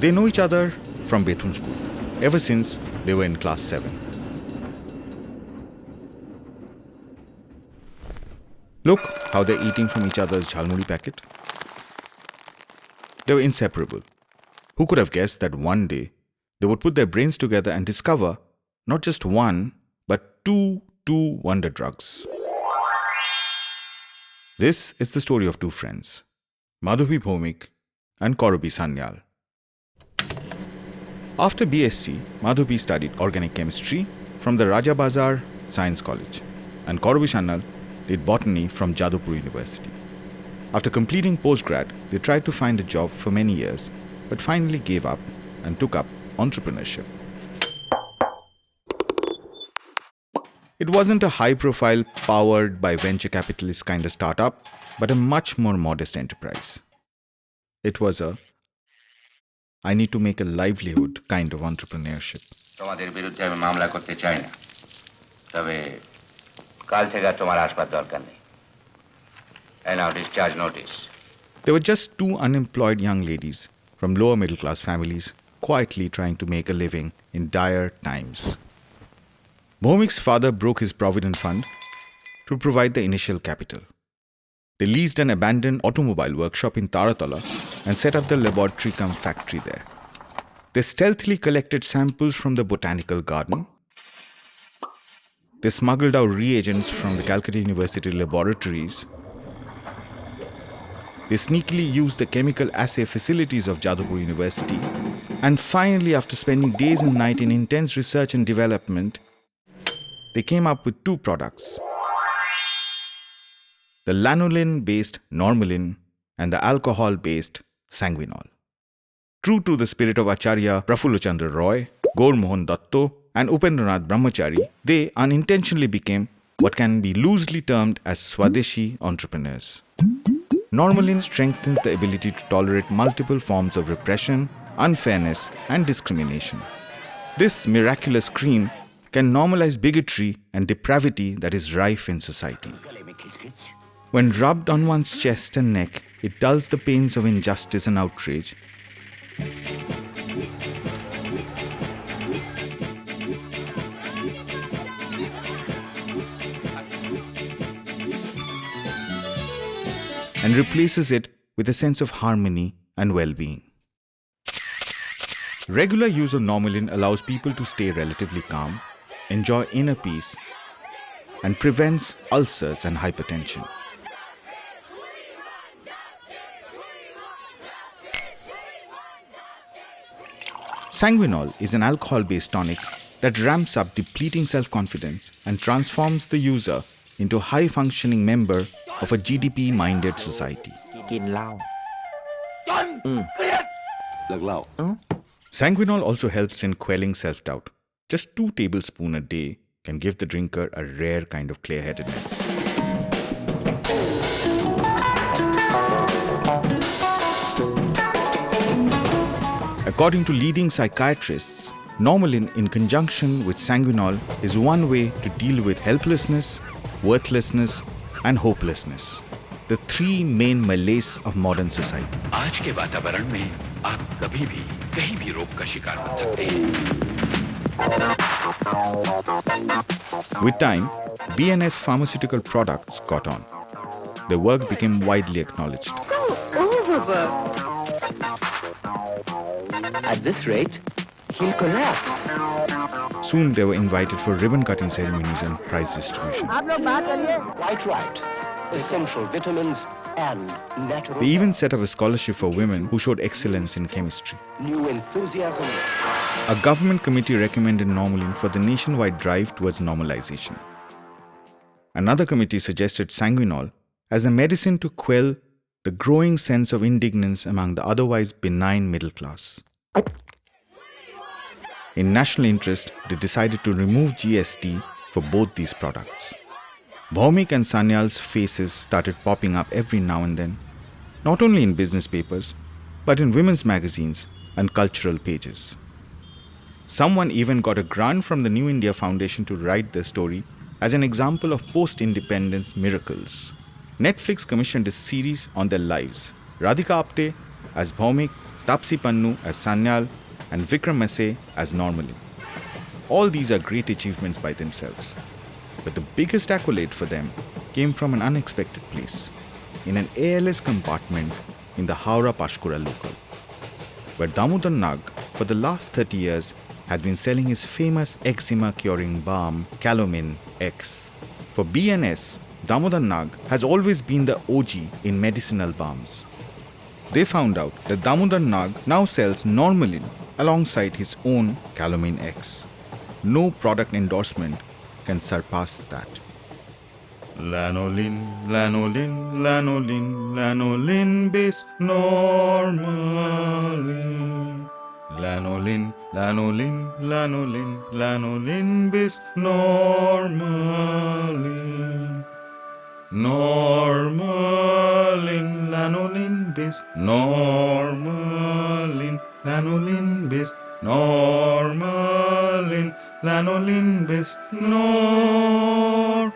They know each other from Bethune School, ever since they were in class 7. Look how they're eating from each other's jhalmuri packet. They were inseparable. Who could have guessed that one day they would put their brains together and discover not just one, but two wonder drugs. This is the story of two friends, Madhabi Bhowmik and Karabi Sanyal. After BSc, Madhabi studied organic chemistry from the Raja Bazar Science College, and Karabi Sanyal did botany from Jadavpur University. After completing postgrad, they tried to find a job for many years, but finally gave up and took up entrepreneurship. It wasn't a high-profile, powered by venture capitalist kind of startup, but a much more modest enterprise. It was a I need to make a livelihood kind of entrepreneurship. তোমাদের বিরুদ্ধে আমি মামলা করতে চাই না, তবে কাল থেকে আর তোমার আসবার দরকার নেই। And now discharge notice. There were just two unemployed young ladies from lower middle class families quietly trying to make a living in dire times. Bhowmik's father broke his provident fund to provide the initial capital. They leased an abandoned automobile workshop in Taratala and set up the laboratory cum factory there. They stealthily collected samples from the botanical garden. They smuggled out reagents from the Calcutta University laboratories. They sneakily used the chemical assay facilities of Jadavpur University. And finally, after spending days and nights in intense research and development, they came up with two products: the lanolin-based Normalin and the alcohol-based Sanguinol. True to the spirit of Acharya Prafulla Chandra Roy, Gaur Mohan Datto, and Upendranath Brahmachari, they unintentionally became what can be loosely termed as Swadeshi entrepreneurs. Normalin strengthens the ability to tolerate multiple forms of repression, unfairness, and discrimination. This miraculous cream can normalize bigotry and depravity that is rife in society. When rubbed on one's chest and neck, it dulls the pains of injustice and outrage. And replaces it with a sense of harmony and well-being. Regular use of Normalin allows people to stay relatively calm, enjoy inner peace, and prevents ulcers and hypertension. Sanguinol is an alcohol-based tonic that ramps up depleting self-confidence and transforms the user into a high-functioning member of a GDP-minded society. Sanguinol also helps in quelling self-doubt. Just 2 tablespoons a day can give the drinker a rare kind of clear-headedness. According to leading psychiatrists, Normalin in conjunction with Sanguinol is one way to deal with helplessness, worthlessness, and hopelessness, the 3 main malaise of modern society. आज के वातावरण में आप कभी भी कहीं भी रोग का शिकार हो सकते हैं। With time, BNS pharmaceutical products caught on. Their work became widely acknowledged. So overworked. At this rate, he'll collapse. Soon they were invited for ribbon-cutting ceremonies and prize distribution. Quite right. Essential vitamins and natural. They even set up a scholarship for women who showed excellence in chemistry. New enthusiasm. A government committee recommended Normalin for the nationwide drive towards normalization. Another committee suggested Sanguinol as a medicine to quell the growing sense of indignance among the otherwise benign middle class. In national interest, they decided to remove GST for both these products. Bhowmik and Sanyal's faces started popping up every now and then, not only in business papers, but in women's magazines and cultural pages. Someone even got a grant from the New India Foundation to write the story as an example of post-independence miracles. Netflix commissioned a series on their lives. Radhika Apte as Bhowmik Tapsi Pannu as Sanyal, and Vikram Messe as Normalin. All these are great achievements by themselves. But the biggest accolade for them came from an unexpected place, in an ALS compartment in the Howrah-Pashkura local, where Damodar Nag, for the last 30 years, has been selling his famous eczema-curing balm, Calomin X. For BNS, Damodar Nag has always been the OG in medicinal balms. They found out that Damodar Nag now sells Normalin alongside his own Calomin X. No product endorsement can surpass that. Lanolin, lanolin, lanolin, lanolin based Normalin. Lanolin, lanolin, lanolin, lanolin based Normalin. Normalin, lanolin based Normalin, lanolin based Normalin, lanolin based Normalin.